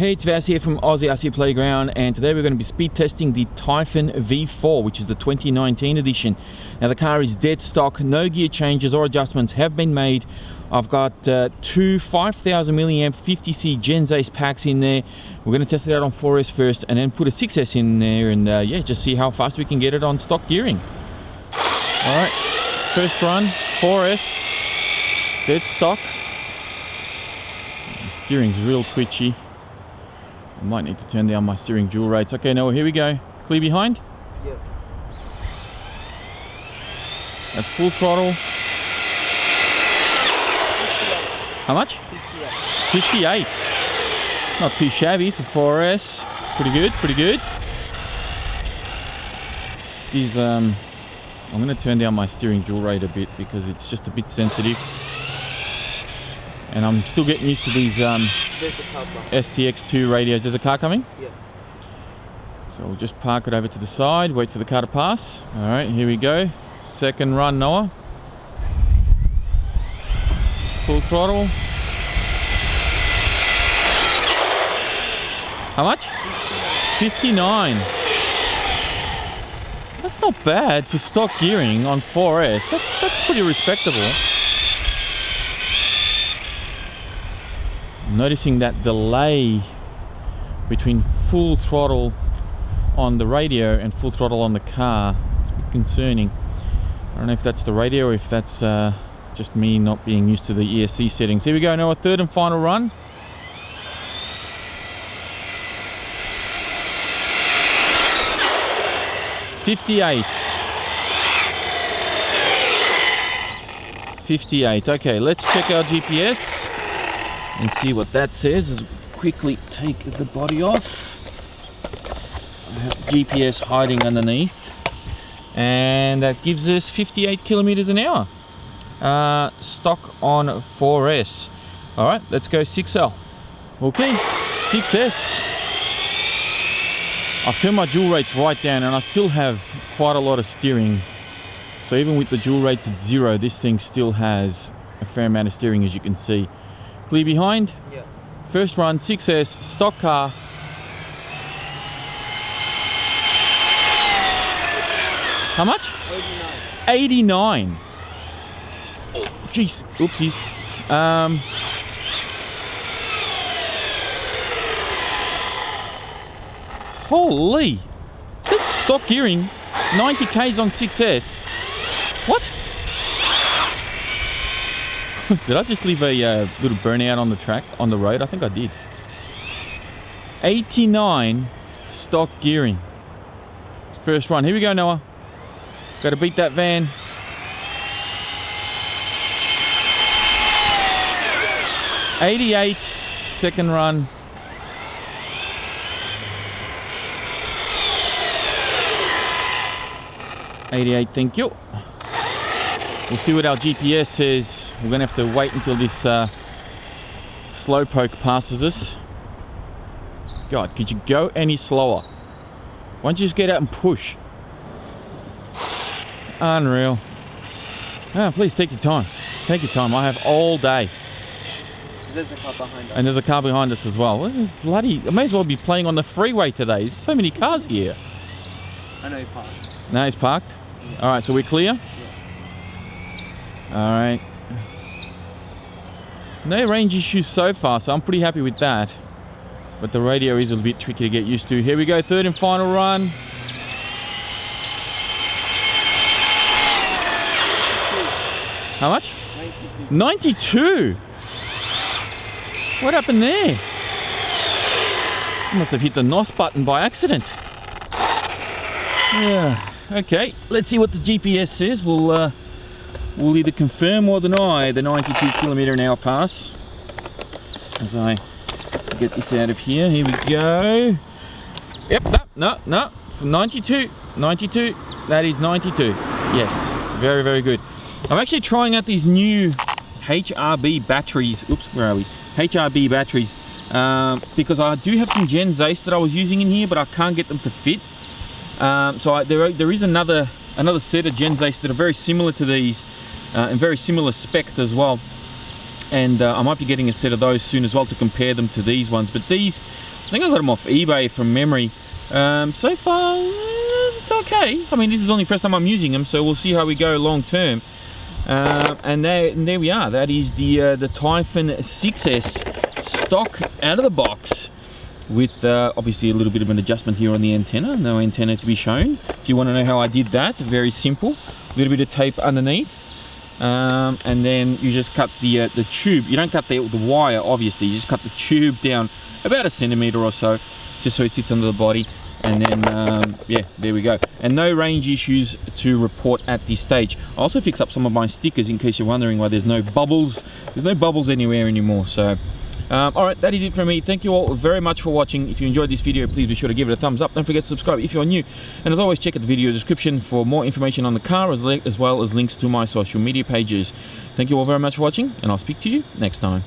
Hey, it's Vas here from Aussie RC Playground, and today we're going to be speed testing the Typhon V4, which is the 2019 edition. Now the car is dead stock, no gear changes or adjustments have been made. I've got two 5000 milliamp 50C Gens Ace packs in there. We're going to test it out on 4S first and then put a 6S in there and yeah, just see how fast we can get it on stock gearing. Alright, first run, 4S, dead stock. The steering's real twitchy. I might need to turn down my steering dual rates. Okay, Noah, here we go. Clear behind? Yep. That's full throttle. How much? 58. Not too shabby for 4S. Pretty good, pretty good. I'm going to turn down my steering dual rate a bit because it's just a bit sensitive. And I'm still getting used to these STX2 radios. There's a car coming? Yeah. So we'll just park it over to the side, wait for the car to pass. Alright, here we go. Second run, Noah. Full throttle. How much? 59. That's not bad for stock gearing on 4S. That's pretty respectable. I'm noticing that delay between full throttle on the radio and full throttle on the car. It's a bit concerning. I don't know if that's the radio or if that's just me not being used to the ESC settings. Here we go, now a third and final run. $58. Okay, let's check our GPS and see what that says as we quickly take the body off. I have GPS hiding underneath, and that gives us 58 kilometers an hour. Stock on 4S. Alright, let's go 6L. Okay, 6S. I've turned my dual rates right down and I still have quite a lot of steering. So even with the dual rates at 0, this thing still has a fair amount of steering, as you can see. Clear behind? Yeah. First run, 6S, stock car. How much? 89. 89. Oh, jeez. Oopsies. Holy! That's stock gearing. 90 k's on 6S. What? Did I just leave a little burnout on the track, on the road? I think I did. 89 stock gearing. First run. Here we go, Noah. Got to beat that van. $88. Second run. $88, thank you. We'll see what our GPS says. We're going to have to wait until this slowpoke passes us. God, could you go any slower? Why don't you just get out and push? Unreal. Ah, please take your time. Take your time. I have all day. There's a car behind us. And there's a car behind us as well. Bloody, I may as well be playing on the freeway today. There's so many cars here. I know he parked. No, he's parked? Yeah. Alright, so we're clear? Yeah. Alright. No range issues so far, so I'm pretty happy with that. But the radio is a bit tricky to get used to. Here we go, third and final run. How much? 92. What happened there? I must have hit the NOS button by accident. Yeah. Okay, let's see what the GPS says. We'll either confirm or deny the 92 kilometer an hour pass as I get this out of here. Here we go. Yep, no, 92, that is 92. Yes, very, very good. I'm actually trying out these new HRB batteries. Oops, where are we? HRB batteries, because I do have some Gens Ace that I was using in here, but I can't get them to fit. So there is another set of Gens Ace that are very similar to these and very similar spec as well. And I might be getting a set of those soon as well to compare them to these ones. But these think I got them off eBay from memory. So far, it's okay. I mean, this is only the first time I'm using them, so we'll see how we go long term. And there we are. That is the Typhon 6S stock out of the box, with obviously a little bit of an adjustment here on the antenna. No antenna to be shown. If you want to know how I did that, very simple. A little bit of tape underneath, and then you just cut the tube. You don't cut the wire, obviously. You just cut the tube down about 1 centimeter or so, just so it sits under the body. And then yeah, there we go. And no range issues to report at this stage. I also fixed up some of my stickers in case you're wondering why there's no bubbles. There's no bubbles anywhere anymore. So alright, that is it from me. Thank you all very much for watching. If you enjoyed this video, please be sure to give it a thumbs up. Don't forget to subscribe if you're new. And as always, check out the video description for more information on the car, as well as links to my social media pages. Thank you all very much for watching, and I'll speak to you next time.